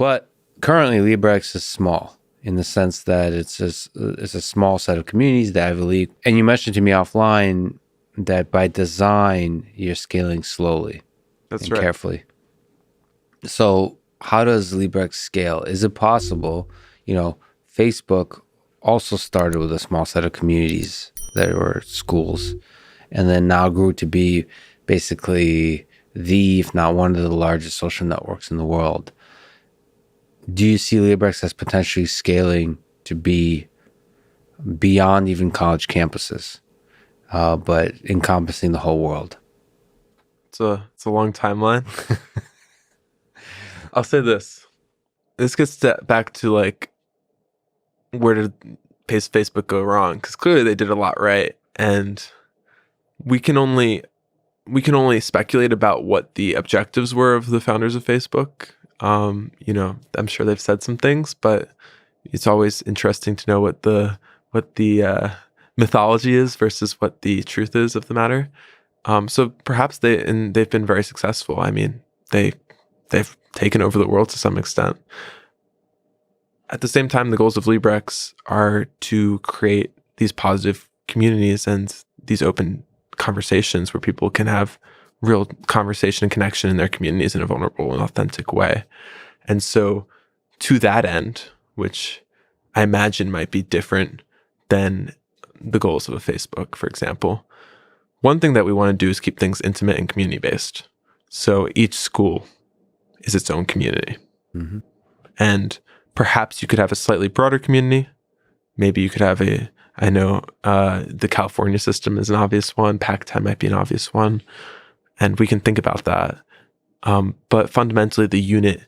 But currently, Librex is small in the sense that it's a small set of communities that I believe. And you mentioned to me offline that by design, you're scaling slowly That's and right. carefully. So how does Librex scale? Is it possible, Facebook also started with a small set of communities that were schools and then now grew to be basically if not one of the largest social networks in the world. Do you see Librex as potentially scaling to be beyond even college campuses, but encompassing the whole world? It's a long timeline. I'll say this. This gets back to like, where did Facebook go wrong? Because clearly they did a lot right, and we can only speculate about what the objectives were of the founders of Facebook. I'm sure they've said some things, but it's always interesting to know what the mythology is versus what the truth is of the matter. So perhaps they've been very successful. I mean, they've taken over the world to some extent. At the same time, the goals of Librex are to create these positive communities and these open conversations where people can have real conversation and connection in their communities in a vulnerable and authentic way. And so to that end, which I imagine might be different than the goals of a Facebook, for example, one thing that we want to do is keep things intimate and community-based. So each school is its own community. Mm-hmm. And perhaps you could have a slightly broader community. Maybe you could have the California system is an obvious one. Pac-10 might be an obvious one. And we can think about that. But fundamentally, the unit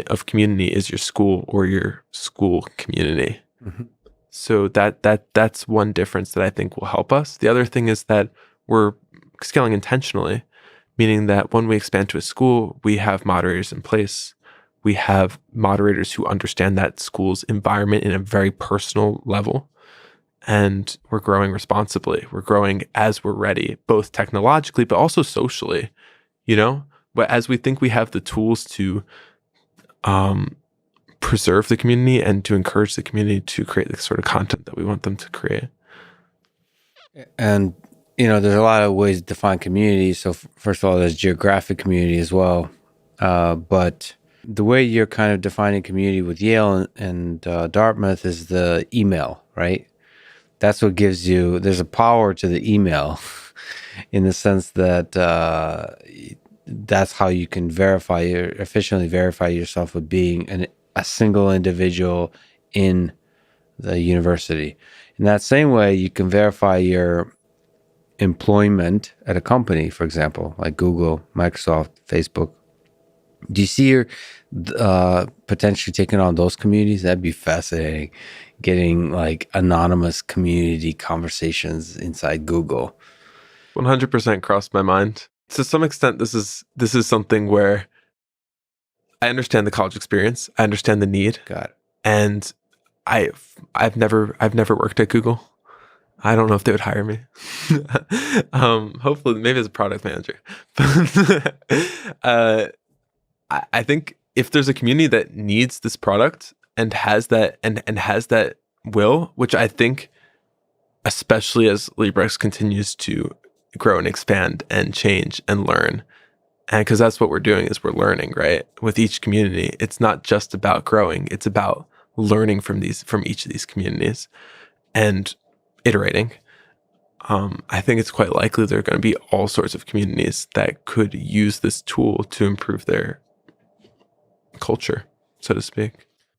of community is your school or your school community. Mm-hmm. So that's one difference that I think will help us. The other thing is that we're scaling intentionally, meaning that when we expand to a school, we have moderators in place. We have moderators who understand that school's environment in a very personal level. And we're growing responsibly. We're growing as we're ready, both technologically, but also socially, But as we think we have the tools to preserve the community and to encourage the community to create the sort of content that we want them to create. And, there's a lot of ways to define community. So first of all, there's geographic community as well. But the way you're kind of defining community with Yale and Dartmouth is the email, right? That's what gives you, there's a power to the email in the sense that that's how you can efficiently verify yourself with being a single individual in the university. In that same way, you can verify your employment at a company, for example, like Google, Microsoft, Facebook. Do you see your potentially taking on those communities? That'd be fascinating. Getting like anonymous community conversations inside Google. 100% crossed my mind. To some extent, this is something where I understand the college experience. I understand the need. Got it. And I've never worked at Google. I don't know if they would hire me. Hopefully, maybe as a product manager. I think if there's a community that needs this product and has that and has that will, which I think, especially as Librex continues to grow and expand and change and learn, and because that's what we're doing is we're learning, right? With each community, it's not just about growing; it's about learning from each of these communities and iterating. I think it's quite likely there are going to be all sorts of communities that could use this tool to improve their culture, so to speak.